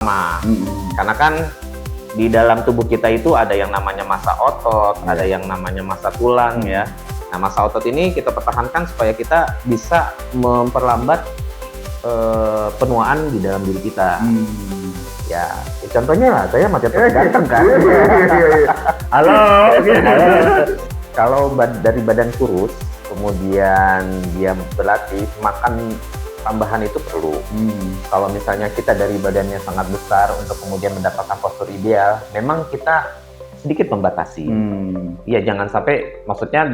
Karena kan di dalam tubuh kita itu ada yang namanya massa otot, ada yang namanya massa tulang ya. Nah, massa otot ini kita pertahankan supaya kita bisa memperlambat penuaan di dalam diri kita. Ya, contohnya lah, saya macet ganteng kan. Halo. Kalau dari badan kurus, kemudian dia berlatih, makan tambahan itu perlu. Kalau misalnya kita dari badannya sangat besar untuk kemudian mendapatkan postur ideal, memang kita sedikit membatasi. Ya jangan sampai, maksudnya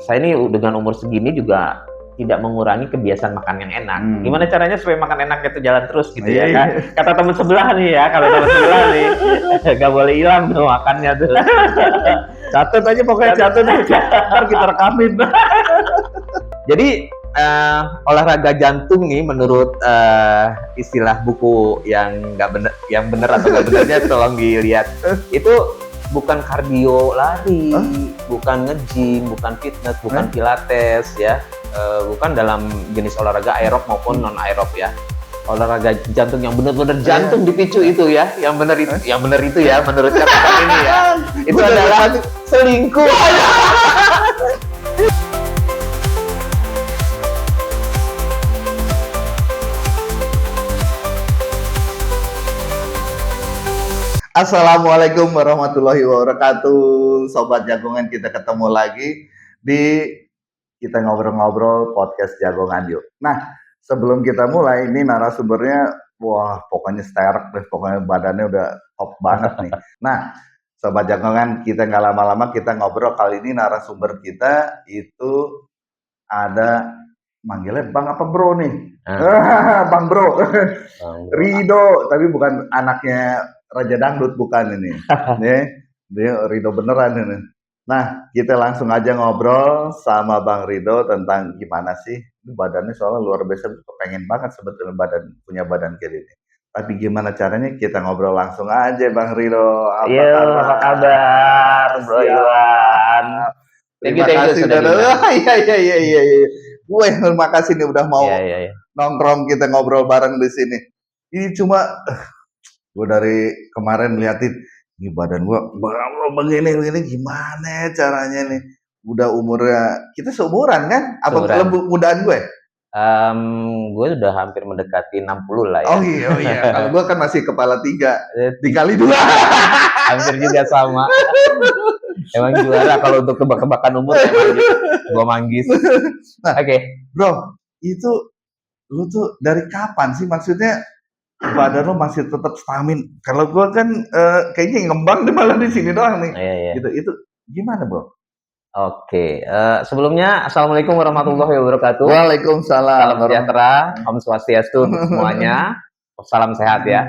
saya ini dengan umur segini juga tidak mengurangi kebiasaan makan yang enak. Gimana caranya supaya makan enak itu jalan terus gitu ya kan? Kata teman sebelah nih ya, kalau teman sebelah nih, gak boleh hilang tuh makannya tuh. Catat aja pokoknya, catat aja. Ntar kita rekamin. Jadi olahraga jantung nih menurut istilah buku yang nggak bener, yang bener atau nggak benernya tolong dilihat. Itu bukan kardio lari, bukan nge-gym, bukan fitness, bukan pilates ya, bukan dalam jenis olahraga aerob maupun non aerob ya. Olahraga jantung yang benar-benar jantung dipicu itu ya, yang benar itu ya menurut catatan ini ya. Itu adalah selingkuh. Assalamualaikum warahmatullahi wabarakatuh. Sobat Jagongan, kita ketemu lagi di kita ngobrol-ngobrol podcast Jagongan yuk. Nah, sebelum kita mulai, ini narasumbernya wah pokoknya sterk deh, pokoknya badannya udah top banget nih. Nah, Sobat Jagongan, kita nggak lama-lama kita ngobrol. Kali ini narasumber kita itu ada, manggilnya Bang apa Bro nih? Bang Bro. Rido, tapi bukan anaknya Raja Dangdut, bukan ini. Dia Rido beneran ini. Nah, kita langsung aja ngobrol sama Bang Rido tentang gimana sih badannya, soalnya luar biasa, pengen banget sebetulnya punya badan kayak gini. Tapi gimana caranya, kita ngobrol langsung aja Bang Rido. Apa kabar Bro Iwan? Terima kasih sudah. Iya. Gue terima kasih nih udah mau nongkrong kita ngobrol bareng di sini. Ini cuma gue dari kemarin liatin, ini badan gue begini gimana caranya nih? Udah umurnya, kita seumuran kan? Apa lebih mudaan gue? Gue udah hampir mendekati 60 lah ya. Oh iya. Kalau gue kan masih kepala 3 dikali 2. Hampir juga sama. Emang juara kalau untuk tebak-tebakan umur, gue manggis. Nah, Oke. Bro, itu lu tuh dari kapan sih, maksudnya badan lo masih tetap stamin? Kalau gue kan kayaknya ngembang deh malah di sini doang nih. Iya. Gitu. Itu gimana, Bro? Oke, sebelumnya Assalamualaikum warahmatullahi wabarakatuh. Waalaikumsalam. Salam sejahtera, Om Swastiastu untuk semuanya. Salam sehat ya.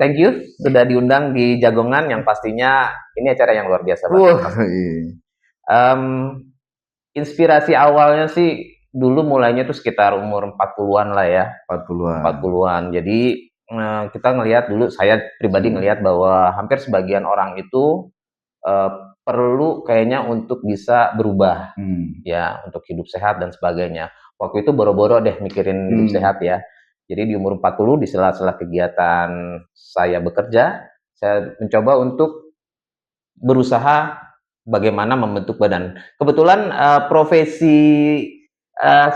Thank you sudah diundang di Jagongan, yang pastinya ini acara yang luar biasa banget. Inspirasi awalnya sih dulu mulainya tuh sekitar umur 40-an lah ya. 40-an. Jadi kita ngelihat dulu, saya pribadi ngelihat bahwa hampir sebagian orang itu perlu kayaknya untuk bisa berubah ya, untuk hidup sehat dan sebagainya. Waktu itu boro-boro deh mikirin hidup sehat ya. Jadi di umur 40, di sela-sela kegiatan saya bekerja, saya mencoba untuk berusaha bagaimana membentuk badan. Kebetulan profesi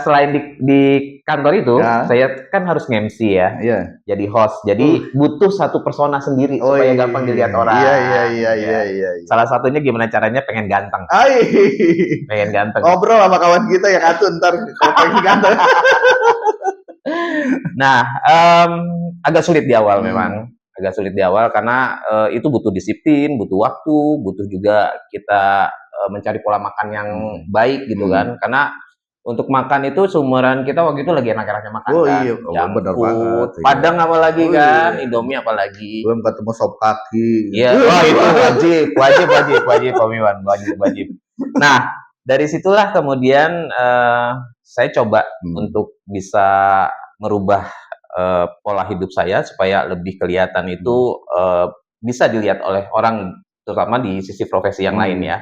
selain di kantor itu, saya kan harus nge-MC ya, jadi host. Jadi butuh satu persona sendiri supaya gampang dilihat orang. Iya. Salah satunya gimana caranya pengen ganteng. Pengen ganteng. Ngobrol sama kawan kita yang atuh ntar kalau pengen ganteng. Nah, agak sulit di awal memang. Agak sulit di awal karena itu butuh disiplin, butuh waktu, butuh juga kita mencari pola makan yang baik gitu kan. Karena untuk makan itu seumuran kita waktu itu lagi enak-enaknya makan kan. Bener banget. Padang apalagi kan, Indomie apalagi. Belum ketemu sop kaki. Iya, itu wajib Om Iwan, wajib. Nah, dari situlah kemudian saya coba untuk bisa merubah pola hidup saya supaya lebih kelihatan itu bisa dilihat oleh orang, terutama di sisi profesi yang lain ya.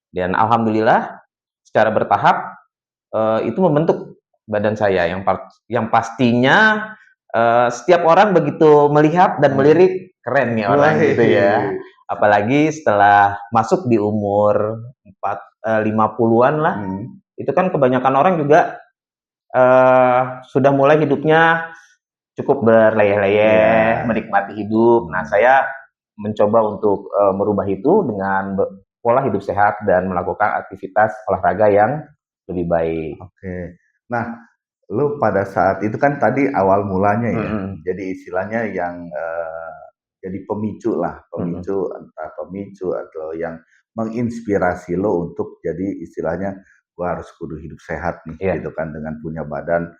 Dan alhamdulillah secara bertahap itu membentuk badan saya yang pastinya setiap orang begitu melihat dan melirik, keren nih orang gitu ya. Apalagi setelah masuk di umur 50-an lah, itu kan kebanyakan orang juga sudah mulai hidupnya cukup berleyeh-leyeh, menikmati hidup. Nah, saya mencoba untuk merubah itu dengan pola hidup sehat dan melakukan aktivitas olahraga yang lebih baik. Oke. Nah, lu pada saat itu kan tadi awal mulanya ya, jadi istilahnya yang jadi pemicu lah, entah pemicu atau yang menginspirasi lo untuk jadi istilahnya gua harus kudu hidup sehat nih, gitu kan, dengan punya badan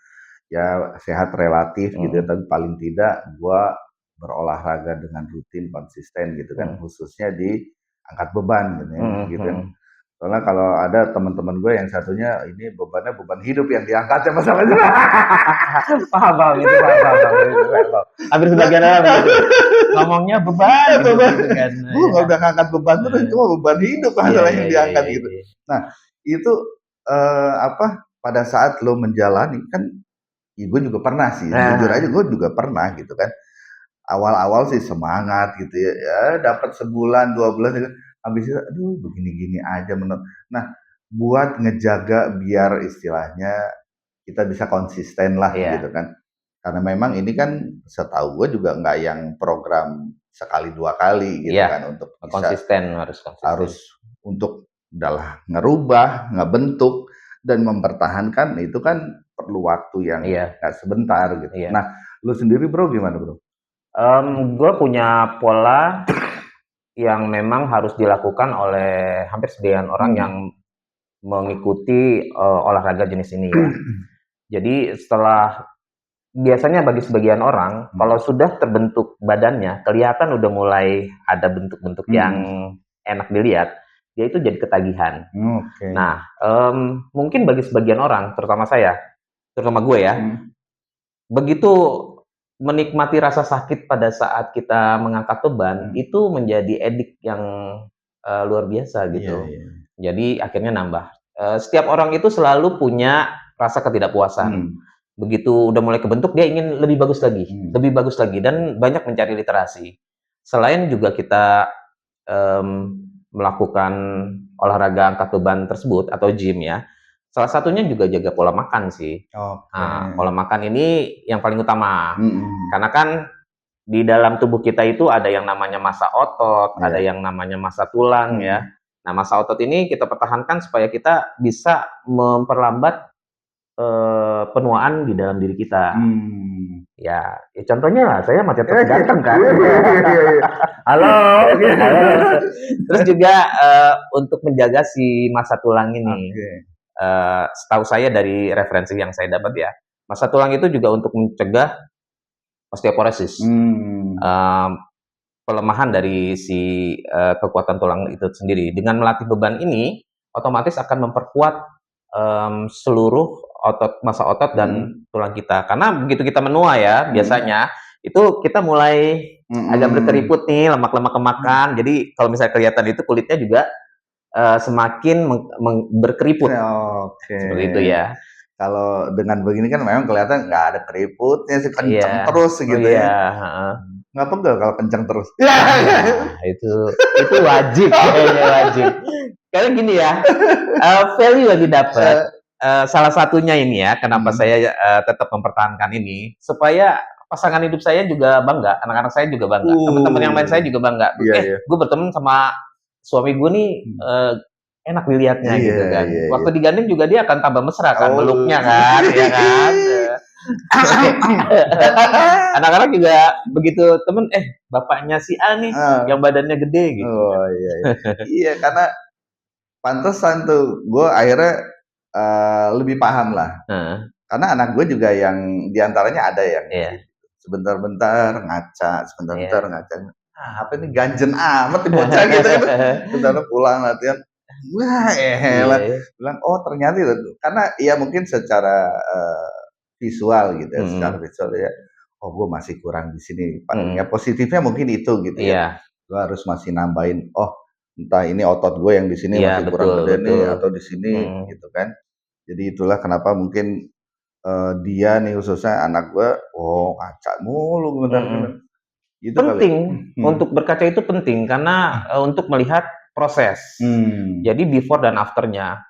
ya sehat relatif gitu, tapi paling tidak gua berolahraga dengan rutin, konsisten gitu kan, khususnya di angkat beban gitu kan. Soalnya kalau ada teman-teman gue yang satunya ini bebannya beban hidup yang diangkatnya masalahnya. Paham itu. Hampir sebagian orang begitu. Ngomongnya beban gitu kan. Gue nggak udah ngangkat beban terus, cuma beban hidup masalah yang diangkat gitu. Nah, itu pada saat lo menjalani kan, ya gue juga pernah sih, jujur aja gue juga pernah gitu kan. Awal-awal sih semangat gitu ya dapat sebulan 2 bulan gitu. Habis itu aduh begini-gini aja menurut. Nah, buat ngejaga biar istilahnya kita bisa konsisten lah gitu kan. Karena memang ini kan setahu gue juga nggak yang program sekali 2 kali gitu kan, untuk bisa konsisten, harus untuk udahlah ngerubah, ngebentuk dan mempertahankan itu kan perlu waktu yang nggak sebentar gitu. Nah, lu sendiri bro gimana bro? Gue punya pola yang memang harus dilakukan oleh hampir sebagian orang yang mengikuti olahraga jenis ini ya. Jadi biasanya bagi sebagian orang, kalau sudah terbentuk badannya, kelihatan udah mulai ada bentuk-bentuk yang enak dilihat, dia itu jadi ketagihan. Nah, mungkin bagi sebagian orang, terutama gue ya, begitu menikmati rasa sakit pada saat kita mengangkat beban, itu menjadi edik yang luar biasa gitu. Jadi akhirnya nambah. Setiap orang itu selalu punya rasa ketidakpuasan. Begitu udah mulai kebentuk, dia ingin lebih bagus lagi, dan banyak mencari literasi. Selain juga kita melakukan olahraga angkat beban tersebut atau gym ya, salah satunya juga jaga pola makan sih. Nah, pola makan ini yang paling utama. Karena kan di dalam tubuh kita itu ada yang namanya massa otot, ada yang namanya massa tulang ya. Nah, massa otot ini kita pertahankan supaya kita bisa memperlambat penuaan di dalam diri kita. Ya contohnya lah, saya masih tetap ganteng kan. Halo. Terus juga untuk menjaga si massa tulang ini. Setahu saya dari referensi yang saya dapat ya, massa tulang itu juga untuk mencegah osteoporosis, pelemahan dari si kekuatan tulang itu sendiri. Dengan melatih beban ini, otomatis akan memperkuat seluruh massa otot dan tulang kita. Karena begitu kita menua ya, biasanya itu kita mulai agak berkeriput nih, lemak-lemak kemakan. Jadi kalau misalnya kelihatan itu kulitnya juga semakin berkeriput. Seperti itu ya. Kalau dengan begini kan memang kelihatan nggak ada keriputnya sih, kenceng terus gitu ya. Nggak pegel kalau kenceng terus. Nah, itu wajib, kayaknya wajib. Karena gini ya, value yang didapat. Salah satunya ini ya, kenapa saya tetap mempertahankan ini, supaya pasangan hidup saya juga bangga, anak-anak saya juga bangga, teman-teman yang lain saya juga bangga. Gue berteman sama suami gue nih enak dilihatnya gitu kan. Waktu digandeng juga dia akan tambah mesra kan, meluknya kan, ya kan. Anak-anak juga begitu temen, bapaknya si A nih yang badannya gede gitu. Iya, karena pantesan tuh gue akhirnya lebih paham lah. Karena anak gue juga yang diantaranya ada yang sebentar-bentar ngaca, sebentar-bentar ngaca. Apa ini ganjen amat bocah gitu kan. Bentar pulang latihan. Wah, bilang ternyata itu. Karena ya mungkin secara visual gitu ya, secara visual ya. Gue masih kurang di sini. Ya positifnya mungkin itu gitu ya. Gue harus masih nambahin. Entah ini otot gue yang di sini masih kurang gede nih, atau di sini gitu kan. Jadi itulah kenapa mungkin dia nih khususnya anak gue, oh ngaca mulu bener-bener. Gitu penting kali. untuk berkaca itu penting karena untuk melihat proses. Jadi before dan afternya.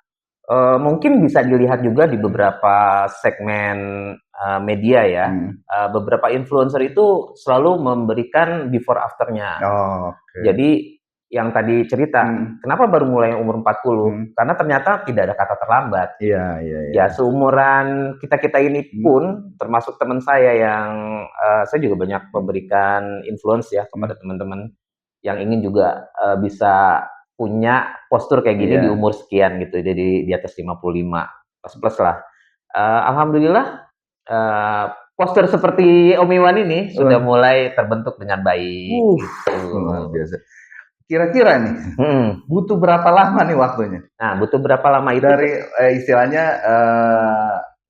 Mungkin bisa dilihat juga di beberapa segmen media ya. Beberapa influencer itu selalu memberikan before afternya. Jadi yang tadi cerita, kenapa baru mulai umur 40? Karena ternyata tidak ada kata terlambat. Ya seumuran kita ini pun, termasuk teman saya yang saya juga banyak memberikan influence ya kepada teman-teman yang ingin juga bisa punya postur kayak gini di umur sekian gitu, jadi di atas 55 plus lah. Alhamdulillah postur seperti Om Iwan ini sudah mulai terbentuk dengan baik. Luar biasa. Kira-kira nih butuh berapa lama nih waktunya? Nah, butuh berapa lama itu? Dari istilahnya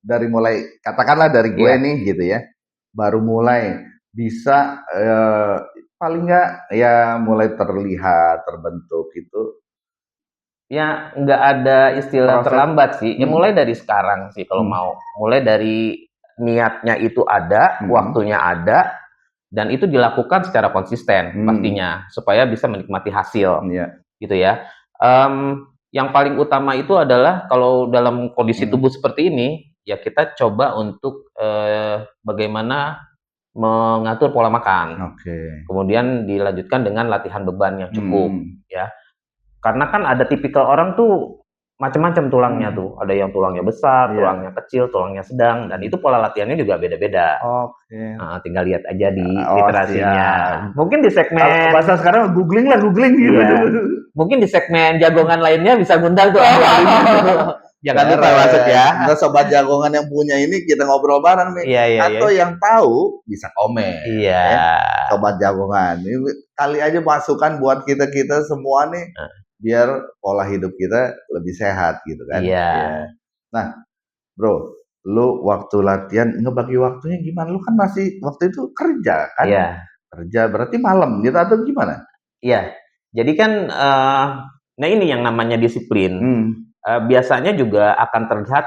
dari mulai katakanlah dari gue nih gitu ya, baru mulai bisa paling nggak ya mulai terlihat terbentuk gitu. Ya nggak ada istilah terlambat sih. Ya mulai dari sekarang sih kalau mau. Mulai dari niatnya itu ada, waktunya ada, dan itu dilakukan secara konsisten pastinya supaya bisa menikmati hasil. Gitu ya. Yang paling utama itu adalah kalau dalam kondisi tubuh seperti ini, ya kita coba untuk bagaimana mengatur pola makan. Kemudian dilanjutkan dengan latihan beban yang cukup, ya. Karena kan ada tipikal orang tuh macam-macam tulangnya tuh. Ada yang tulangnya besar, tulangnya kecil, tulangnya sedang, dan itu pola latihannya juga beda-beda. Tinggal lihat aja di literasinya. Mungkin di segmen bahasa sekarang googling gitu. Mungkin di segmen jagongan lainnya bisa ngundang tuh. Jangan lupa masuk ya. Kita sobat jagongan yang punya ini kita ngobrol bareng nih. Atau yang tahu bisa komen. Sobat jagongan. Ini kali aja masukan buat kita semua nih. Biar pola hidup kita lebih sehat gitu kan. Nah, bro, lu waktu latihan ngebagi waktunya gimana? Lu kan masih waktu itu kerja kan? Kerja berarti malam gitu atau gimana? Jadi kan nah ini yang namanya disiplin. Biasanya juga akan terlihat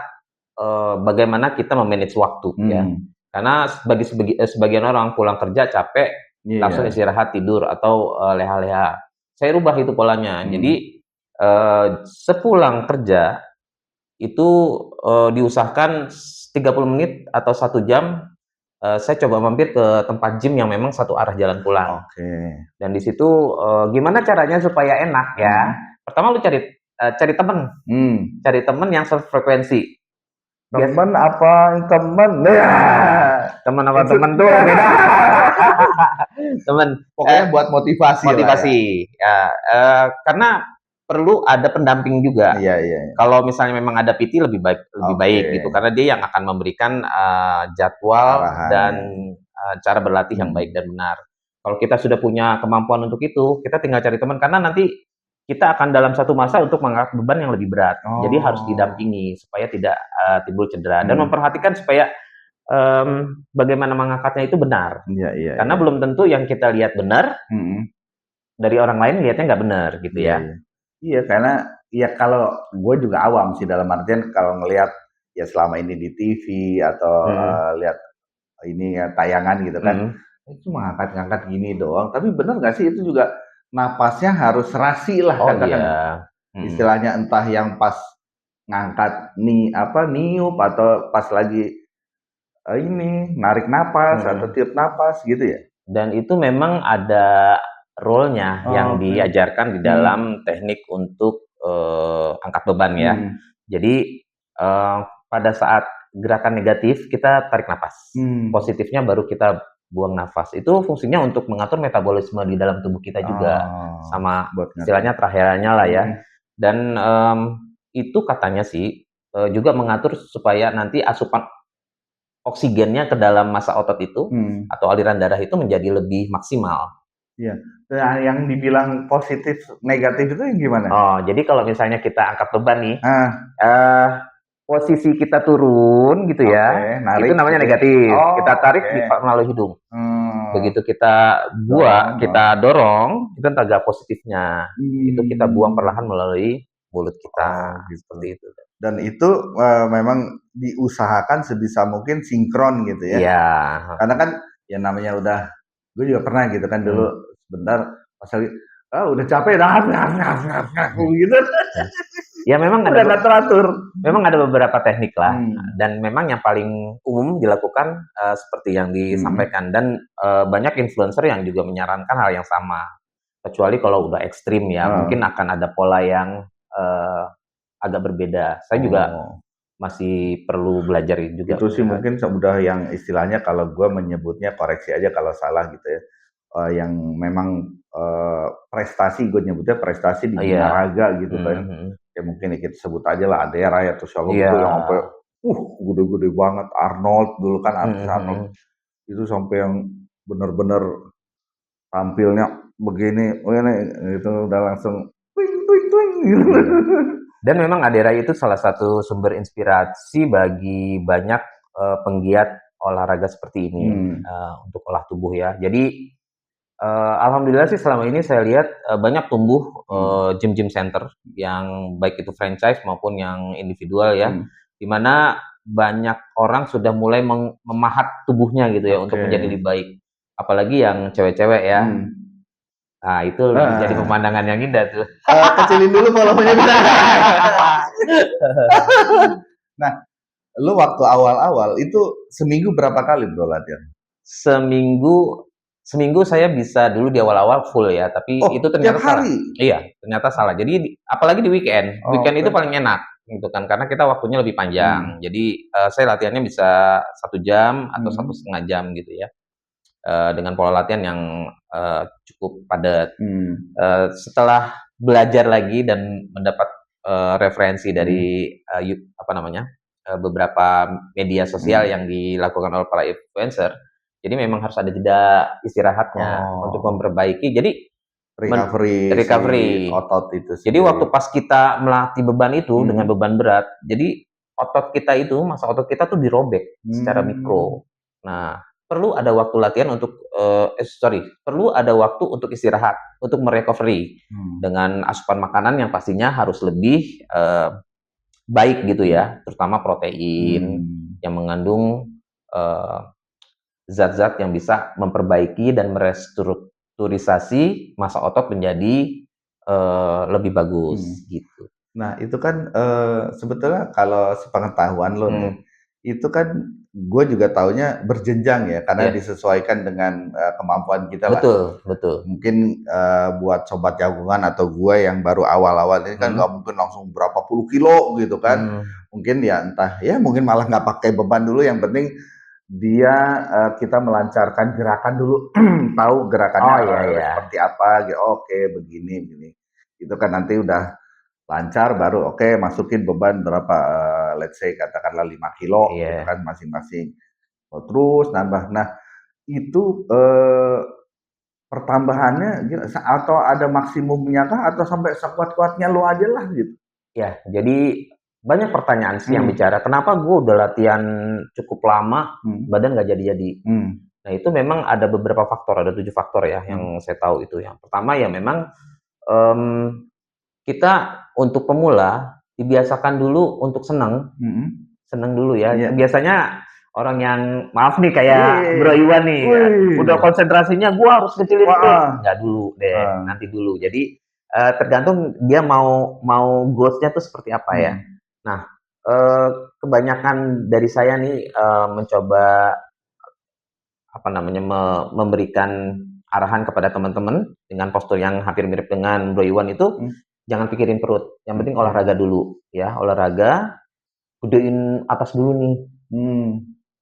bagaimana kita memanage waktu ya. Karena bagi sebagian orang pulang kerja capek, langsung istirahat tidur atau leha-leha. Saya rubah itu polanya. Jadi sepulang kerja itu diusahakan 30 menit atau 1 jam saya coba mampir ke tempat gym yang memang satu arah jalan pulang. Dan di situ gimana caranya supaya enak ya? Pertama lu cari teman. Cari teman yang sefrekuensi. Teman apa teman? Teman apa teman tuh beda. Teman pokoknya buat motivasi ya. Karena perlu ada pendamping juga. Kalau misalnya memang ada PT lebih baik gitu, karena dia yang akan memberikan jadwal dan cara berlatih yang baik dan benar. Kalau kita sudah punya kemampuan untuk itu, kita tinggal cari teman, karena nanti kita akan dalam satu masa untuk mengangkat beban yang lebih berat. Jadi harus didampingi supaya tidak timbul cedera dan memperhatikan supaya bagaimana mengangkatnya itu benar. Karena belum tentu yang kita lihat benar, dari orang lain lihatnya nggak benar gitu ya. Iya, karena ya kalau gue juga awam sih dalam artian kalau ngelihat ya selama ini di TV atau lihat ini ya tayangan gitu kan, itu ngangkat-ngangkat gini doang. Tapi benar nggak sih itu juga napasnya harus serasi lah katakan. Istilahnya entah yang pas ngangkat niup atau pas lagi ini narik napas atau tiup napas gitu ya. Dan itu memang ada role-nya yang diajarkan di dalam teknik untuk angkat beban ya. Jadi pada saat gerakan negatif kita tarik nafas, positifnya baru kita buang nafas. Itu fungsinya untuk mengatur metabolisme di dalam tubuh kita juga, sama istilahnya traheanya lah ya. Dan itu katanya sih juga mengatur supaya nanti asupan oksigennya ke dalam massa otot itu atau aliran darah itu menjadi lebih maksimal. Nah, yang dibilang positif negatif itu gimana? Jadi kalau misalnya kita angkat beban nih, posisi kita turun gitu ya, narik, itu namanya negatif. Kita tarik melalui hidung. Begitu kita buang, kita dorong, itu tenaga positifnya. Itu kita buang perlahan melalui mulut kita, seperti itu. dan itu memang diusahakan sebisa mungkin sinkron gitu ya. Iya. Karena kan ya namanya udah, gue juga pernah gitu kan dulu sebentar pas lagi, udah capek dah, gitu. Ya memang Udah nggak teratur. memang ada beberapa teknik lah, dan memang yang paling umum dilakukan seperti yang disampaikan, dan banyak influencer yang juga menyarankan hal yang sama. Kecuali kalau udah ekstrim ya, mungkin akan ada pola yang agak berbeda. Saya juga masih perlu belajar juga. Itu sih mungkin udah yang istilahnya kalau gue menyebutnya, koreksi aja kalau salah gitu ya. Yang memang prestasi, gue nyebutnya prestasi di dunia raga gitu kan. Ya mungkin kita sebut aja lah Adera ya, terus siapa gitu yang sampai gede-gede banget. Arnold dulu kan, artis Arnold itu sampai yang bener-bener tampilnya begini, itu udah langsung twing gitu. Dan memang Adera itu salah satu sumber inspirasi bagi banyak penggiat olahraga seperti ini untuk olah tubuh ya. Jadi alhamdulillah sih selama ini saya lihat banyak tumbuh gym center yang baik itu franchise maupun yang individual ya, dimana banyak orang sudah mulai memahat tubuhnya gitu ya untuk menjadi lebih baik, apalagi yang cewek-cewek ya. Nah itu jadi pemandangan yang indah tuh. Kecilin dulu volumenya bisa. Nah, lu waktu awal-awal itu seminggu berapa kali bro latihan? Seminggu saya bisa dulu di awal-awal full ya, tapi itu ternyata salah. Iya, ternyata salah. Jadi apalagi di weekend itu paling enak gitu kan, karena kita waktunya lebih panjang. Jadi saya latihannya bisa 1 jam atau 1,5 jam gitu ya, dengan pola latihan yang cukup padat. Setelah belajar lagi dan mendapat referensi dari beberapa media sosial yang dilakukan oleh para influencer. Jadi memang harus ada jeda istirahatnya untuk memperbaiki. Jadi recovery otot itu. Jadi waktu pas kita melatih beban itu dengan beban berat, jadi masa otot kita tuh dirobek secara mikro. Nah, perlu ada waktu latihan untuk perlu ada waktu untuk istirahat, untuk merecovery dengan asupan makanan yang pastinya harus lebih baik gitu ya, terutama protein yang mengandung zat-zat yang bisa memperbaiki dan merestrukturisasi massa otot menjadi lebih bagus gitu. Nah itu kan sebetulnya kalau sepengetahuan lo nih, itu kan gue juga taunya berjenjang ya, karena disesuaikan dengan kemampuan kita lah. Betul. Mungkin buat sobat jagungan atau gue yang baru awal-awal ini kan nggak mungkin langsung berapa puluh kilo gitu kan. Mungkin ya entah ya, mungkin malah nggak pakai beban dulu, yang penting kita melancarkan gerakan dulu, tahu gerakannya seperti apa gitu. Oke, begini. Itu kan nanti udah lancar baru masukin beban berapa, let's say katakanlah 5 kilo gitu kan masing-masing. Terus nambah. Nah, itu pertambahannya atau ada maksimumnya kah, atau sampai sekuat-kuatnya lo aja lah gitu? Ya, jadi banyak pertanyaan sih yang bicara, kenapa gue udah latihan cukup lama, badan nggak jadi-jadi. Nah itu memang ada beberapa faktor, ada 7 faktor ya yang saya tahu itu. Yang pertama ya memang kita untuk pemula dibiasakan dulu untuk senang dulu ya. Biasanya orang yang maaf nih kayak Bro Iwan nih, udah konsentrasinya gue harus kecilin nggak dulu deh, nanti dulu. Jadi tergantung dia mau goals-nya tuh seperti apa ya. Nah, kebanyakan dari saya nih mencoba memberikan arahan kepada teman-teman dengan postur yang hampir mirip dengan Bro Iwan itu, jangan pikirin perut, yang penting olahraga dulu ya, olahraga, gedein atas dulu nih.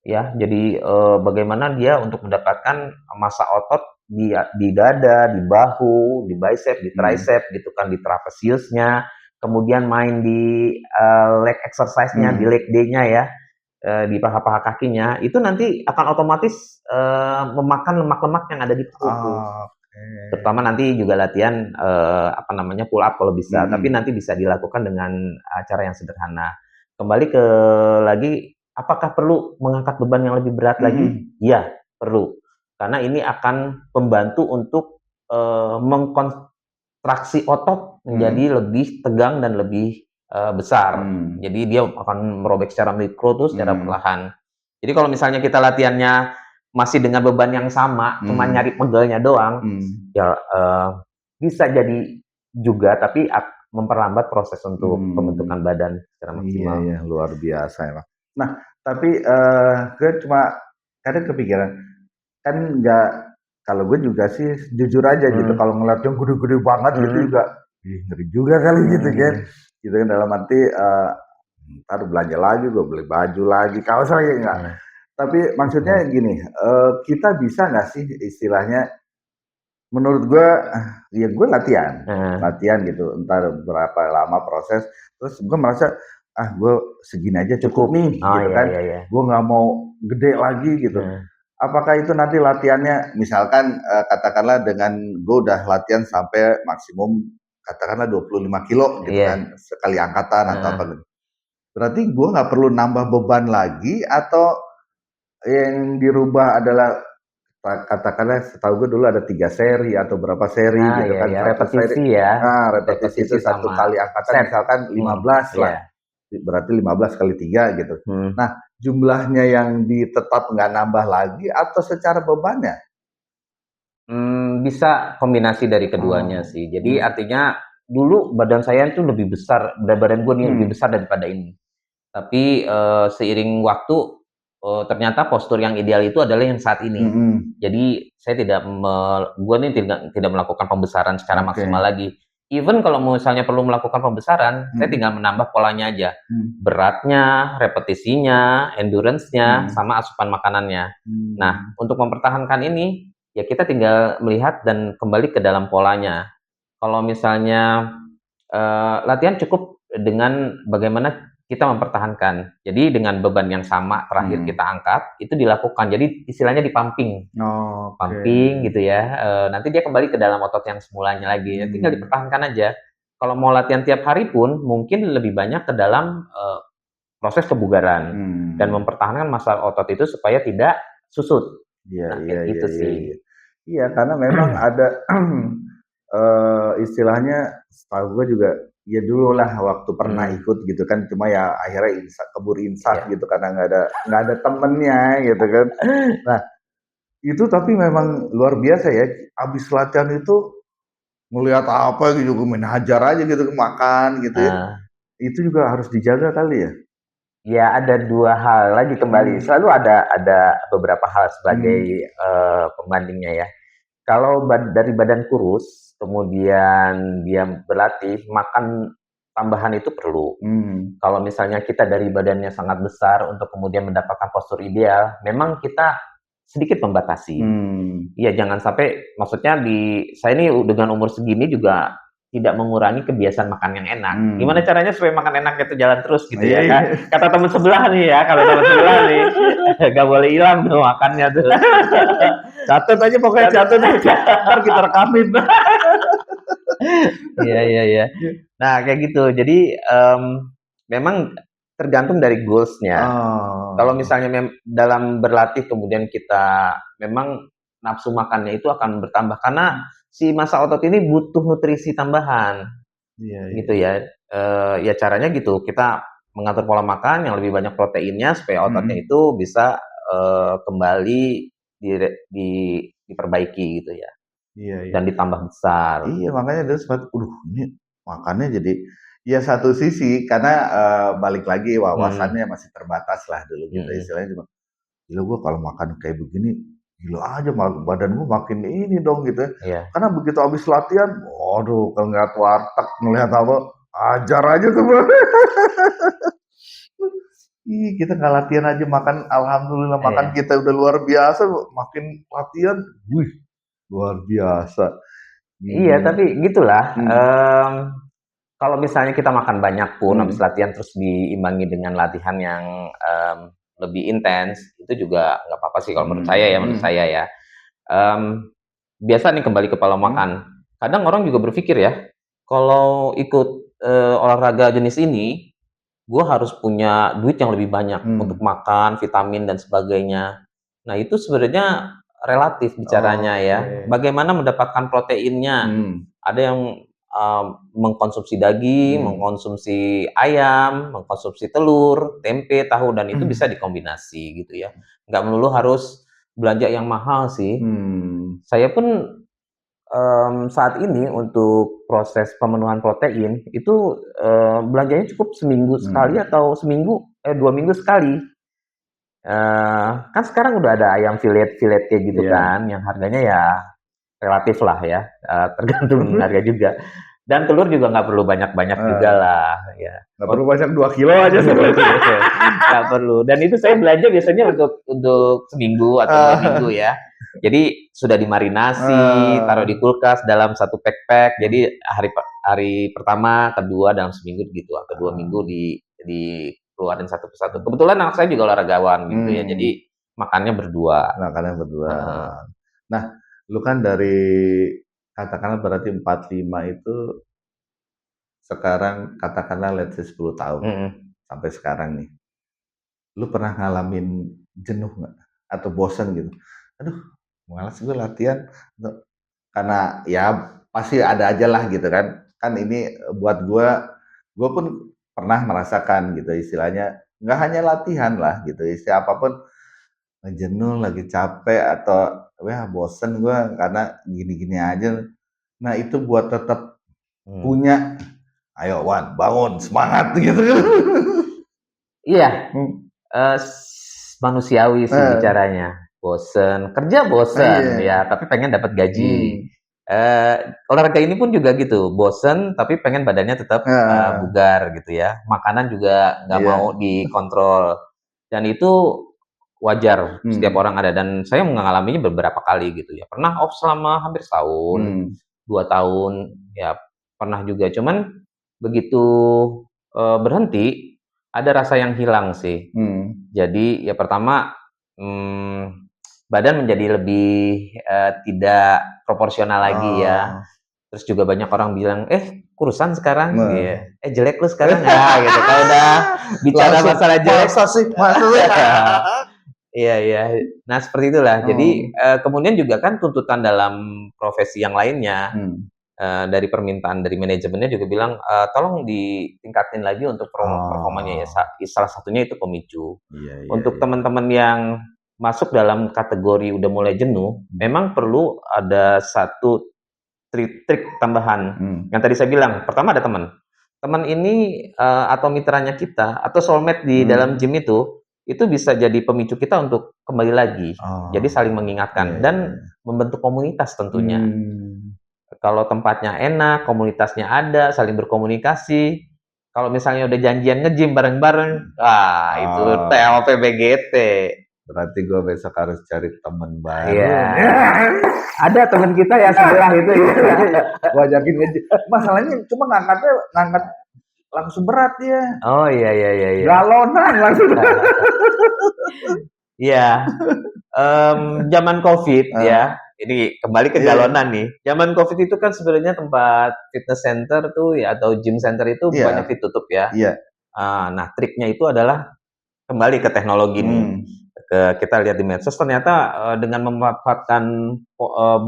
Ya, jadi bagaimana dia untuk mendapatkan massa otot di dada, di bahu, di bicep, di tricep gitu kan, di trapeziusnya, kemudian main di leg exercise-nya, di leg day-nya ya, di paha-paha kakinya, itu nanti akan otomatis memakan lemak-lemak yang ada di perut. Terutama nanti juga latihan pull up kalau bisa, tapi nanti bisa dilakukan dengan cara yang sederhana. Kembali ke lagi, apakah perlu mengangkat beban yang lebih berat lagi? Iya, perlu. Karena ini akan membantu untuk mengkontraksi otot menjadi lebih tegang dan lebih besar. Jadi dia akan merobek secara mikro tuh secara perlahan. Jadi kalau misalnya kita latihannya masih dengan beban yang sama, cuma nyari pegelnya doang, ya bisa jadi juga, tapi memperlambat proses untuk pembentukan badan secara maksimal. Iya, luar biasa emang. Nah, tapi gue cuma kadang kepikiran, kan nggak, kalau gue juga sih jujur aja gitu, kalau ngeliat yang gede-gede banget gitu juga, ngeri juga kali gitu kan. Gitu kan, dalam arti ntar belanja lagi, gue beli baju lagi, kaos lagi enggak. Tapi maksudnya gini, kita bisa nggak sih istilahnya, menurut gue, ya gue latihan gitu, entar berapa lama proses, terus gue merasa, gue segini aja cukup nih, gitu kan. Gue nggak mau gede lagi gitu. Apakah itu nanti latihannya, misalkan katakanlah dengan gue udah latihan sampai maksimum katakanlah 25 kilo gitu kan, sekali angkatan atau apa gitu. Berarti gue nggak perlu nambah beban lagi, atau yang dirubah adalah katakanlah, setahu gue dulu ada 3 seri atau berapa seri gitu kan. Repetisi seri, ya. repetisi itu satu kali angkatan misalkan 15 lah. Berarti 15 kali 3 gitu. Nah, jumlahnya yang tetap nggak nambah lagi atau secara bebannya? Bisa kombinasi dari keduanya sih. Jadi artinya dulu badan saya itu lebih besar, badan gue nih lebih besar daripada ini. Tapi seiring waktu ternyata postur yang ideal itu adalah yang saat ini. Jadi saya gue nih tidak melakukan pembesaran secara maksimal lagi. Even kalau misalnya perlu melakukan pembesaran, saya tinggal menambah polanya aja. Beratnya, repetisinya, endurance-nya, sama asupan makanannya. Nah, untuk mempertahankan ini, ya kita tinggal melihat dan kembali ke dalam polanya. Kalau misalnya latihan cukup dengan bagaimana kita mempertahankan. Jadi dengan beban yang sama terakhir kita angkat, itu dilakukan. Jadi istilahnya dipumping. Pumping gitu ya. Nanti dia kembali ke dalam otot yang semulanya lagi. Ya, tinggal dipertahankan aja. Kalau mau latihan tiap hari pun, mungkin lebih banyak ke dalam proses kebugaran. Dan mempertahankan massa otot itu supaya tidak susut. Gitu sih. Iya, karena memang ada istilahnya, setahu gue juga, ya dulu lah waktu pernah ikut gitu kan, cuma ya akhirnya keburu insaf gitu karena nggak ada temennya gitu kan. Nah, itu tapi memang luar biasa ya, abis latihan itu ngelihat apa gitu, main hajar aja gitu, makan gitu ya. Itu juga harus dijaga kali ya. Ya, ada 2 hal lagi kembali. Selalu ada beberapa hal sebagai pembandingnya ya. Kalau dari badan kurus, kemudian dia berlatih, makan tambahan itu perlu. Kalau misalnya kita dari badannya sangat besar untuk kemudian mendapatkan postur ideal, memang kita sedikit membatasi. Iya, jangan sampai, maksudnya saya ini dengan umur segini juga tidak mengurangi kebiasaan makan yang enak. Gimana caranya supaya makan enak itu jalan terus gitu ya kan? Kata teman sebelah nih ya, kalau teman sebelah nih, gak boleh hilang tuh makannya tuh. Catat aja pokoknya, catat aja. Ntar kita rekamin. Iya. Nah, kayak gitu. Jadi memang tergantung dari goals-nya. Kalau misalnya dalam berlatih kemudian kita memang nafsu makannya itu akan bertambah karena si massa otot ini butuh nutrisi tambahan. Gitu ya. Ya caranya gitu, kita mengatur pola makan yang lebih banyak proteinnya supaya ototnya itu bisa kembali diperbaiki gitu ya. Dan ditambah besar. Iya, makanya dia sempat, ini makannya jadi, ya satu sisi karena balik lagi wawasannya masih terbatas lah dulu gitu, istilahnya cuma, gila gue kalau makan kayak begini, gila aja badan gue makin ini dong gitu ya. Karena begitu habis latihan, waduh, kalau ngeliat warteg, ngelihat apa, ajar aja tuh. Kita nggak latihan aja makan, alhamdulillah makan kita udah luar biasa, makin latihan, luar biasa. Iya, tapi gitulah. Kalau misalnya kita makan banyak pun habis latihan terus diimbangi dengan latihan yang lebih intens, itu juga nggak apa-apa sih kalau menurut saya ya. Biasa nih kembali ke pola makan. Kadang orang juga berpikir ya, kalau ikut olahraga jenis ini, gue harus punya duit yang lebih banyak untuk makan, vitamin dan sebagainya. Nah, itu sebenarnya relatif bicaranya ya. Bagaimana mendapatkan proteinnya? Ada yang mengkonsumsi daging, mengkonsumsi ayam, mengkonsumsi telur, tempe, tahu, dan itu bisa dikombinasi gitu ya. Nggak melulu harus belanja yang mahal sih. Saya pun saat ini untuk proses pemenuhan protein itu belanjanya cukup seminggu sekali atau 2 minggu sekali. Kan sekarang udah ada ayam filet kayak gitu kan, yang harganya ya relatif lah ya, tergantung harga juga. Dan telur juga nggak perlu banyak-banyak juga lah, ya. Nggak perlu banyak 2 kilo aja sebenarnya. Nggak perlu. Dan itu saya belanja biasanya untuk seminggu atau 2 minggu ya. Jadi sudah dimarinasi, taruh di kulkas dalam satu pack. Jadi hari pertama, kedua dalam seminggu gitu, atau 2 minggu dikeluarin satu persatu. Kebetulan anak saya juga olahragawan gitu ya, jadi makannya berdua. Nah, lu kan dari katakanlah berarti 45 itu sekarang katakanlah let's say 10 tahun sampai sekarang nih. Lu pernah ngalamin jenuh nggak? Atau bosan gitu? Aduh, malas gue latihan. Karena ya pasti ada aja lah gitu kan. Kan ini buat gue pun pernah merasakan gitu istilahnya. Nggak hanya latihan lah gitu. Istilah apapun, jenuh, lagi capek, atau wah bosen gue karena gini-gini aja. Nah itu buat tetap punya, ayo Wan, bangun, semangat gitu kan. Iya, manusiawi sih bicaranya. Bosen, kerja bosen ya, tapi pengen dapat gaji. Olahraga ini pun juga gitu, bosen tapi pengen badannya tetap bugar gitu ya. Makanan juga nggak mau dikontrol. Dan itu wajar, setiap orang ada, dan saya mengalaminya beberapa kali gitu ya. Pernah off selama hampir setahun, 2 tahun, ya pernah juga. Cuman begitu berhenti, ada rasa yang hilang sih. Jadi ya pertama, badan menjadi lebih tidak proporsional lagi ya. Terus juga banyak orang bilang, kurusan sekarang, jelek lu sekarang ya, gitu. Kalau udah bicara masalah jelek, iya. Nah seperti itulah. Jadi kemudian juga kan tuntutan dalam profesi yang lainnya, dari permintaan dari manajemennya juga bilang, tolong ditingkatin lagi untuk performanya ya. Salah satunya itu pemicu. Untuk teman-teman yang masuk dalam kategori udah mulai jenuh, memang perlu ada satu trik tambahan. Yang tadi saya bilang, pertama ada teman. Teman ini atau mitranya kita atau soulmate di dalam gym itu bisa jadi pemicu kita untuk kembali lagi. Jadi saling mengingatkan dan membentuk komunitas tentunya. Kalau tempatnya enak, komunitasnya ada, saling berkomunikasi. Kalau misalnya udah janjian nge-gym bareng-bareng, itu TLP BGT. Berarti gue besok harus cari teman baru. Iya. Ada teman kita yang sebelah itu. Gue ajakin nge-gym. Masalahnya cuma ngangkat langsung berat ya. Oh iya. Galonan langsung. Iya. Zaman COVID ya. Ini kembali ke galonan nih. Zaman COVID itu kan sebenarnya tempat fitness center tuh ya, atau gym center itu banyak ditutup ya. Nah, triknya itu adalah kembali ke teknologi nih. Kita lihat di medsos, ternyata dengan memanfaatkan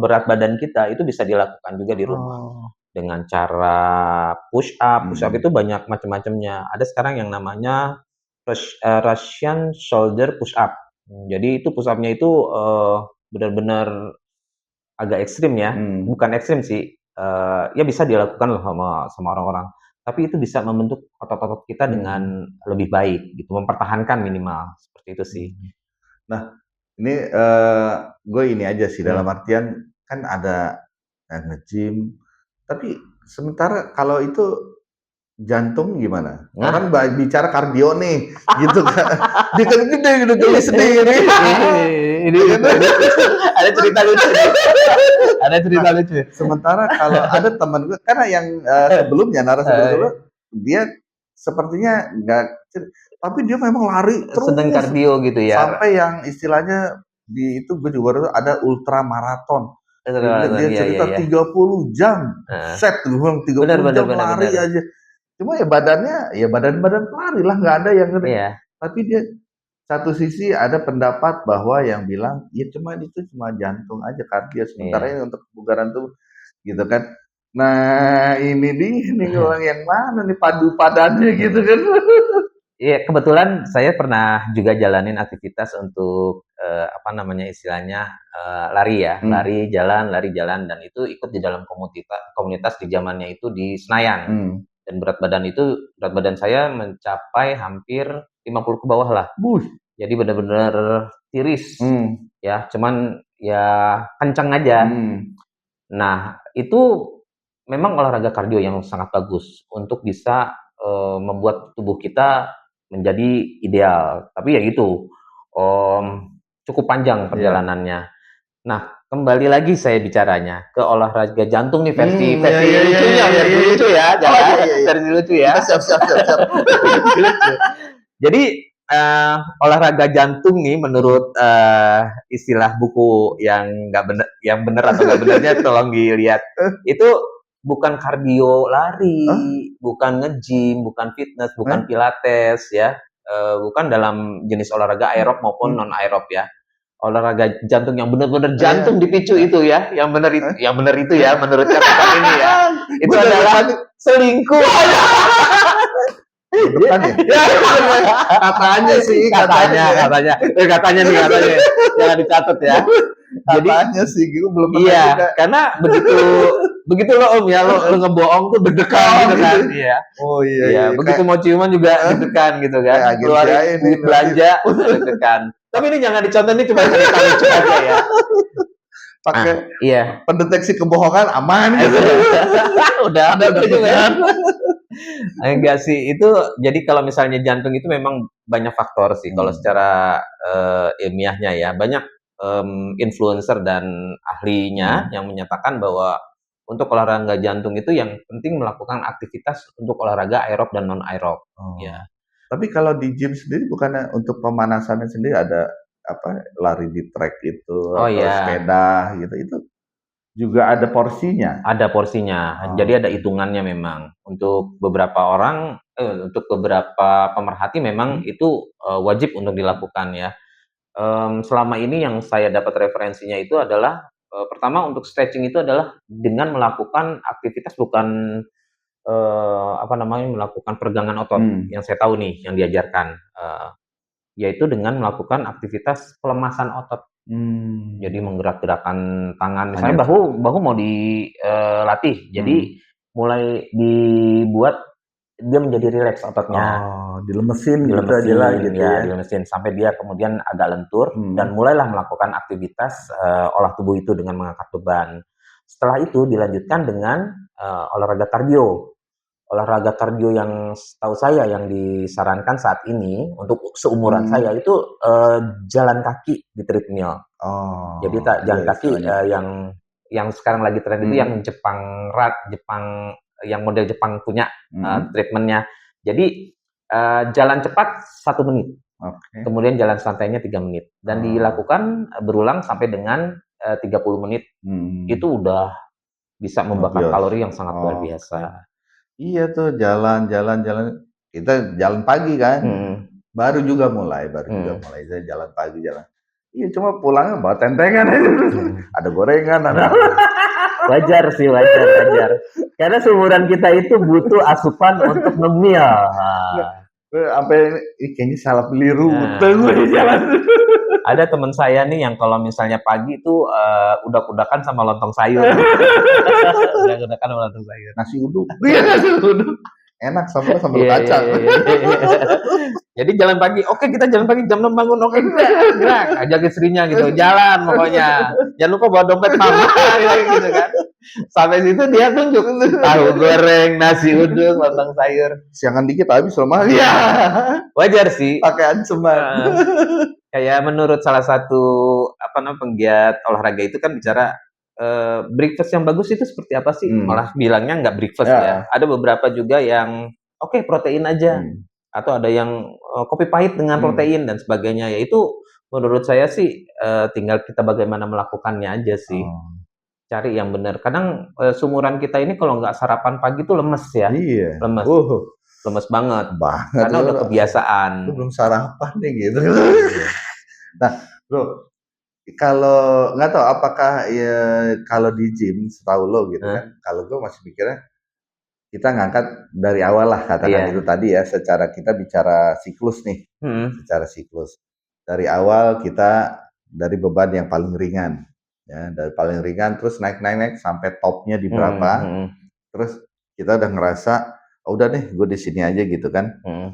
berat badan kita itu bisa dilakukan juga di rumah. Dengan cara push up itu banyak macam-macamnya. Ada sekarang yang namanya Russian shoulder push up. Jadi itu push up-nya itu benar-benar agak ekstrim ya. Bukan ekstrim sih, ya bisa dilakukan loh sama orang-orang. Tapi itu bisa membentuk otot-otot kita dengan lebih baik gitu, mempertahankan minimal, seperti itu sih. Nah, ini gue ini aja sih, dalam artian kan ada nge-gym, tapi sementara kalau itu jantung gimana? Orang bicara kardio nih, gitu kan. Dia kan gede udah geli sendiri. Ini ada cerita lucu. Sementara kalau ada teman gue, karena yang sebelumnya narasumber dia sepertinya enggak, tapi dia memang lari terus. Sedang kardio gitu ya. Sampai yang istilahnya di itu gue juga ada ultra maraton. Dia cerita 30 jam set, gue bilang 30 jam lari aja. Cuma ya badannya, ya badan pelari lah, nggak ada yang gede. Tapi dia satu sisi ada pendapat bahwa yang bilang ya itu cuma jantung aja, kardio, sementara ini untuk kebugaran tuh gitu kan. Nah, ini nih orang yang mana nih padu padannya gitu kan. Iya, kebetulan saya pernah juga jalanin aktivitas untuk apa namanya istilahnya lari ya, lari jalan dan itu ikut di dalam komunitas di zamannya itu di Senayan. Dan berat badan saya mencapai hampir 50 ke bawah lah. Jadi benar-benar tiris. Ya, cuman ya kencang aja. Nah, itu memang olahraga kardio yang sangat bagus untuk bisa membuat tubuh kita menjadi ideal. Tapi ya gitu, cukup panjang perjalanannya. Nah, kembali lagi saya bicaranya ke olahraga jantung nih versi lucunya, versi lucu ya, versi lucu ya. Siap. Jadi olahraga jantung nih menurut istilah buku yang nggak bener, yang bener atau nggak benernya tolong dilihat. Itu bukan kardio lari, bukan nge-gym, bukan fitness, bukan pilates ya, bukan dalam jenis olahraga aerob maupun non aerob ya. Olahraga jantung yang benar-benar jantung dipicu itu ya, yang benar itu ya menurut catatan ini ya. Itu adalah selingkuh. Ya, katanya sih, katanya nih, jangan dicatat ya. Katanya sih, gue belum pernah. Iya, karena begitu lo Om ya, lo ngebohong tuh deg-degan gitu kan. Iya. Oh iya. Begitu mau ciuman juga deg-degan gitu kan. Keluarin duit belanja deg-degan. Tapi ini jangan dicontoh, ini cuma cerita lucu aja ya. Pakai pendeteksi kebohongan aman gitu. Udah juga. Enggak sih, itu jadi kalau misalnya jantung itu memang banyak faktor sih. Kalau secara ilmiahnya ya, banyak influencer dan ahlinya yang menyatakan bahwa untuk olahraga jantung itu yang penting melakukan aktivitas untuk olahraga aerob dan non aerob. Ya. Tapi kalau di gym sendiri bukannya untuk pemanasannya sendiri ada apa lari di track itu atau sepeda gitu, itu juga ada porsinya. Ada porsinya. Jadi ada hitungannya memang. Untuk beberapa orang, untuk beberapa pemerhati memang itu wajib untuk dilakukan ya. Selama ini yang saya dapat referensinya itu adalah pertama untuk stretching itu adalah dengan melakukan aktivitas bukan melakukan peregangan otot yang saya tahu nih yang diajarkan, yaitu dengan melakukan aktivitas pelemasan otot. Jadi menggerak-gerakan tangan, misalnya bahu mau dilatih, jadi mulai dibuat dia menjadi rileks ototnya. Dilemesin gitu aja lah gitu ya. Dilemesin sampai dia kemudian agak lentur dan mulailah melakukan aktivitas olah tubuh itu dengan mengangkat beban. Setelah itu dilanjutkan dengan olahraga kardio. Olahraga kardio yang setahu saya yang disarankan saat ini untuk seumuran saya itu jalan kaki di treadmill. Jadi jalan kaki yang sekarang lagi tren itu yang Jepang yang model Jepang punya treatmentnya. Jadi jalan cepat 1 menit, kemudian jalan santainya 3 menit dan dilakukan berulang sampai dengan 30 menit. Itu udah bisa membakar kalori yang sangat luar biasa. Iya tuh jalan. Kita jalan pagi kan, baru juga mulai saya jalan pagi. Iya cuma pulangnya bawa tentengan, ada gorengan, ada. Wajar. Karena seumuran kita itu butuh asupan untuk ngemil. Sampai kayaknya salah beli rute gue di jalan. Ada teman saya nih yang kalau misalnya pagi itu udak-udakan sama lontong sayur. Udak-udakan sama lontong sayur. Nasi uduk. Iya, nasi uduk. Enak sambal kacang. Jadi jalan pagi, oke kita jalan pagi jam 6 bangun, oke gerak, ajak istrinya gitu, jalan pokoknya. Jangan lupa bawa dompet mama gitu kan. Sampai situ dia tunjuk tahu goreng, nasi uduk, lontong sayur. Siangan dikit habis loh. Iya. Wajar sih. Pakai anceman. Kayak menurut salah satu penggiat olahraga itu kan bicara breakfast yang bagus itu seperti apa sih? Malah bilangnya nggak breakfast ya. Ada beberapa juga yang protein aja. Atau ada yang kopi pahit dengan protein dan sebagainya. Ya itu menurut saya sih tinggal kita bagaimana melakukannya aja sih. Cari yang benar. Kadang seumuran kita ini kalau nggak sarapan pagi tuh lemes ya. Iya. Lemes banget. Karena udah kebiasaan. Belum sarapan nih gitu. Nah, bro, Kalau nggak tahu apakah ya kalau di gym setahu lo gitu kan, kalau gue masih mikirnya kita ngangkat dari awal lah katakan itu Iya. tadi ya, secara kita bicara siklus nih, Mhm. secara siklus. Dari awal kita dari beban yang paling ringan, ya dari paling ringan terus naik sampai topnya di Mhm berapa, mhm terus kita udah ngerasa, "Oh udah deh gue di sini aja," gitu kan. mhm.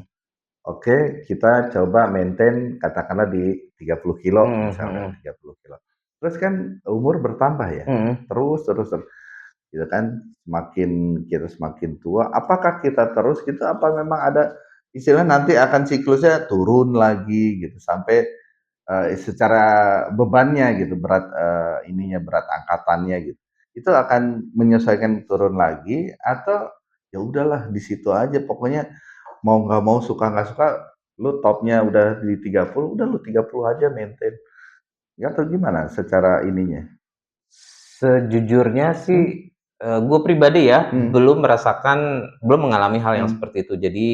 Oke, kita coba maintain katakanlah di 30 kilo Mhm misalnya, mhm. 30 kilo. Terus kan umur bertambah ya, Mhm. terus terus terus, gitu kan. Semakin kita semakin tua, apakah kita terus gitu, apa memang ada istilah nanti akan siklusnya turun lagi gitu, sampai, secara bebannya gitu, berat, ininya, berat angkatannya gitu, itu akan menyesuaikan turun lagi atau ya udahlah di situ aja pokoknya mau nggak mau, suka nggak suka, lu topnya udah di 30, udah lu 30 aja maintain. Ya atau gimana secara ininya? Sejujurnya sih, Hmm, gue pribadi ya, hmm, belum mengalami hal yang hmm, seperti itu. Jadi,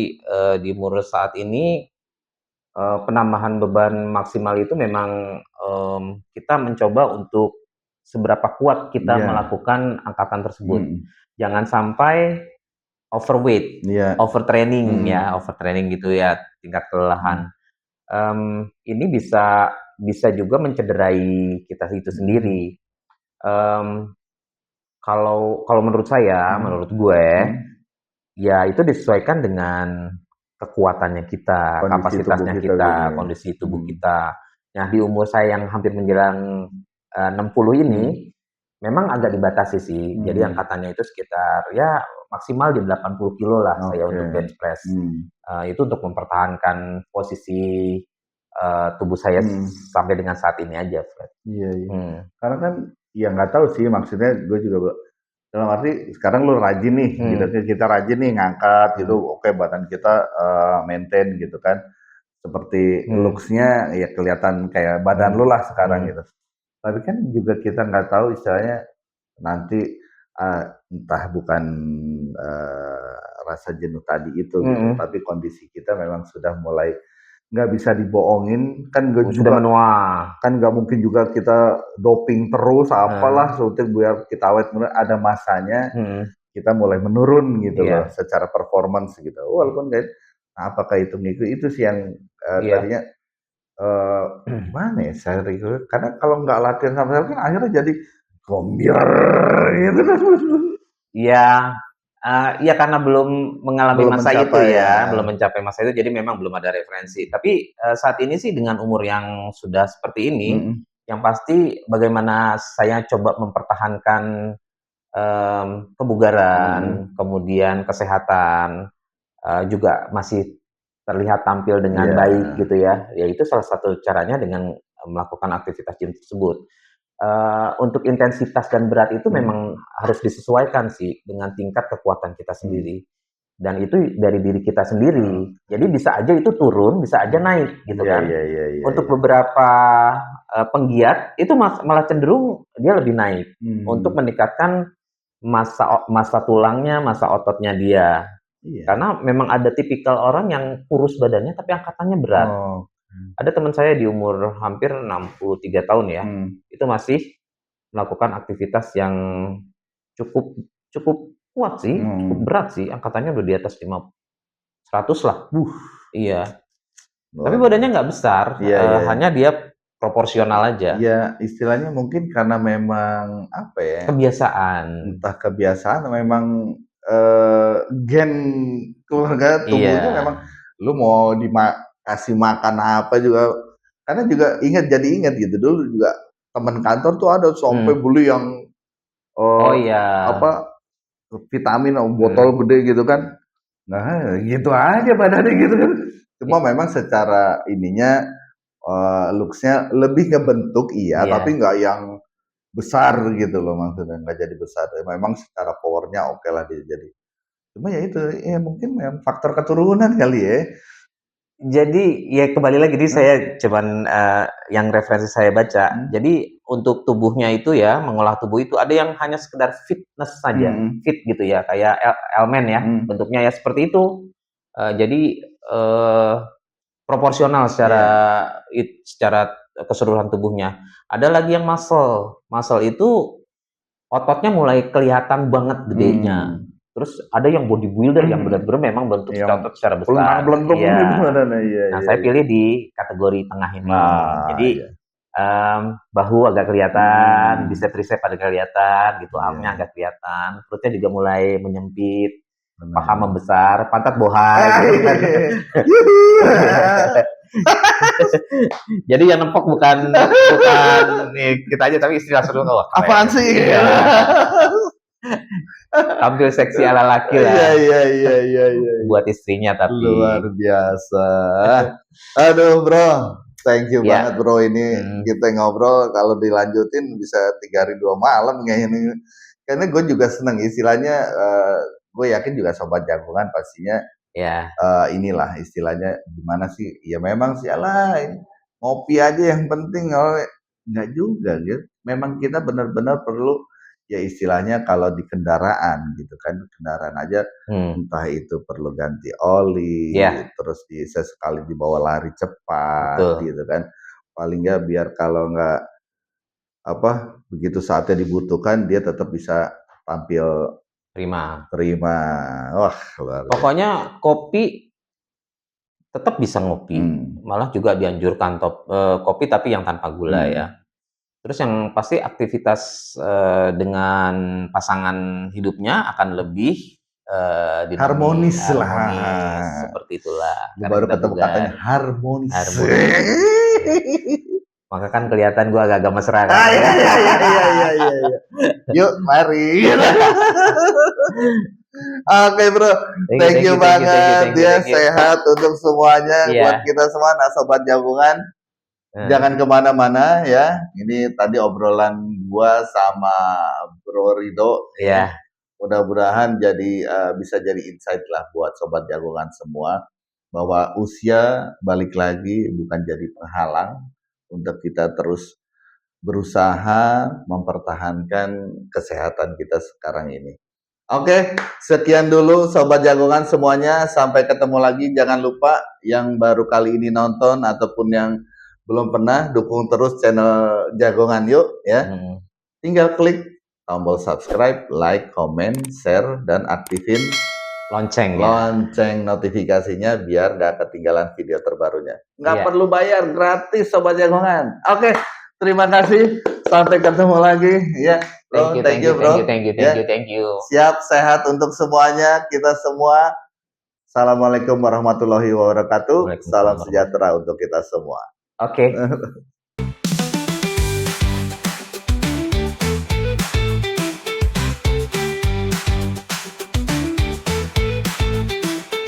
di umur saat ini, penambahan beban maksimal itu memang, kita mencoba untuk seberapa kuat kita iya, melakukan angkatan tersebut. mhm, Jangan sampai overweight, iya, overtraining mhm, ya, overtraining gitu ya, tingkat kelelahan. mhm, Ini bisa bisa juga mencederai kita itu mhm, sendiri. Mmm, kalau menurut saya, mhm, menurut gue, mhm. ya itu disesuaikan dengan kekuatannya kita, Kondisi tubuh kapasitasnya kita gitu kita, ya? kondisi tubuh Mhm, kita. Nah, di umur saya yang hampir menjelang, 60 mhm, ini, memang agak dibatasi sih. Jadi mhm, angkatannya itu sekitar, ya maksimal di 80 kilo lah saya oke, untuk bench press. mhm, Itu untuk mempertahankan posisi, tubuh saya mhm, sampai dengan saat ini aja, Fred. iya iya. Hmm. Karena kan, ya nggak tahu sih maksudnya gue juga dalam arti sekarang lu rajin nih gitu Hmm. kan, kita rajin nih ngangkat gitu, Hmm. oke badan kita, maintain gitu kan. Seperti Hmm. looks-nya ya kelihatan kayak badan Hmm. lu lah sekarang Hmm. gitu. Tapi kan juga kita nggak tahu istilahnya nanti, entah bukan, eee, rasa jenuh tadi itu gitu, Hmm. tapi kondisi kita memang sudah mulai nggak bisa dibohongin, kan nggak Sudah juga menua. kan nggak mungkin juga kita doping terus, Heeh. apalah suntik biar kita awet muda, ada masanya Mhm. kita mulai menurun gitu loh Iya. secara performance gitu. Walaupun kayak apakah itu ngikut itu sih yang, Iya. tadinya, gimana ya saya itu, karena kalau nggak latihan sama sekali kan akhirnya jadi gombyar gitu kan. Iya, iya karena belum mengalami Belum masa itu mencapai ya. ya, belum mencapai masa itu, jadi memang belum ada referensi. Tapi, saat ini sih dengan umur yang sudah seperti ini, Mhm, yang pasti bagaimana saya coba mempertahankan, kebugaran, mhm, kemudian kesehatan, juga masih terlihat tampil dengan iya, baik gitu ya, ya itu salah satu caranya dengan, melakukan aktivitas gym tersebut. Untuk intensitas dan berat itu mhm, memang harus disesuaikan sih dengan tingkat kekuatan kita mmm, sendiri, dan itu dari diri kita sendiri. oke, Jadi bisa aja itu turun, bisa aja naik gitu iya kan. iya iya iya Untuk iya, beberapa, penggiat itu malah cenderung dia lebih naik untuk mmm, meningkatkan massa tulangnya, massa ototnya dia. iya, Karena memang ada tipikal orang yang kurus badannya tapi angkatannya berat. oke, Ada teman saya di umur hampir 63 tahun ya, mmm, itu masih melakukan aktivitas yang cukup cukup kuat sih, cukup mmm, berat sih, angkatannya udah di atas 100 lah. wuh, Iya, tapi luar badannya biasa. nggak besar, Iya iya, hanya dia proporsional aja, iya istilahnya mungkin karena memang apa ya, kebiasaan. entah kebiasaan memang, gen keluarga tubuhnya Iya, memang lu mau kasih makan apa juga karena juga jadi ingat gitu dulu juga teman kantor tuh ada sampai mmm, beli yang, oh eee, iya, apa, vitamin botol mhm, gede gitu kan. Nah, gitu aja badannya gitu kan. Cuma memang secara ininya, looks-nya lebih ngebentuk iya, tapi iya. nggak yang besar gitu loh maksudnya, nggak jadi besar. Ya memang secara power-nya okelah dia jadi. Cuma ya itu, ya mungkin memang faktor keturunan kali ya. Jadi, ya kembali lagi, jadi Heeh, saya cuman, yang referensi saya baca, mmm, jadi untuk tubuhnya itu ya, mengolah tubuh itu ada yang hanya sekedar fitness saja, mhm, fit gitu ya, kayak elemen ya, mhm, bentuknya ya seperti itu. Jadi, proporsional secara iya, secara keseluruhan tubuhnya. Ada lagi yang muscle. Muscle itu ototnya mulai kelihatan banget gedenya. Terus ada yang bodybuilder yang benar-benar memang bentuk Yang otot secara besar. pelentang-pelentang Iya. gitu ada. Iya, Nah, iya, saya iya. pilih di kategori tengah ini. Ah, Jadi iya. bahu agak kelihatan, bicep ada kelihatan, gitu, armnya Iya. agak kelihatan, perutnya juga mulai menyempit, Benar. paha membesar, pantat bohai, gitu kan. Jadi yang nempok bukan nih, kita aja, tapi istri langsung wah keren. Apaan sih? Iya. Tampil seksi ala laki lah. Iya. Buat istrinya tapi. Luar biasa. Aduh bro, thank you Ya. banget bro, ini kita ngobrol kalau dilanjutin bisa 3 hari 2 malam kayaknya. Karena gue juga seneng istilahnya, gue yakin juga sobat jagongan pastinya Ya. inilah istilahnya gimana sih? Ya memang sih alah ngopi aja yang penting. Enggak juga gitu. Memang kita benar-benar perlu ya istilahnya kalau di kendaraan gitu kan, kendaraan aja entah itu perlu ganti oli, terus sesekali dibawa lari cepat. Betul. Gitu kan. Paling nggak biar kalau nggak begitu saatnya dibutuhkan dia tetap bisa tampil prima. Wah, luar biasa. Pokoknya kopi tetap bisa ngopi. Malah juga dianjurkan kopi tapi yang tanpa gula ya. Terus yang pasti aktivitas dengan pasangan hidupnya akan lebih harmonis lah. Seperti itulah. Baru ketemu katanya harmonis. Maka kan kelihatan gue agak-agak mesra kan. Iya. Yuk, mari. Oke bro, thank you banget. Dia sehat untuk semuanya. Buat kita semua, nah sobat jagongan. Jangan kemana-mana ya. Ini tadi obrolan gua sama Bro Rido. Iya. Mudah-mudahan bisa jadi insight lah buat sobat jagongan semua, bahwa usia balik lagi bukan jadi penghalang untuk kita terus berusaha mempertahankan kesehatan kita sekarang ini. Oke, sekian dulu sobat jagongan semuanya. Sampai ketemu lagi. Jangan lupa yang baru kali ini nonton ataupun yang belum pernah, dukung terus channel Jagongan Yuk ya. Tinggal klik tombol subscribe, like, comment, share, dan aktifin lonceng notifikasinya biar gak ketinggalan video terbarunya. Nggak perlu bayar, gratis sobat jagongan. Oke, terima kasih. Sampai ketemu lagi ya. Bro, thank you bro. Thank you. Siap, sehat untuk semuanya, kita semua. Assalamualaikum warahmatullahi wabarakatuh. Salam sejahtera untuk kita semua. Oke.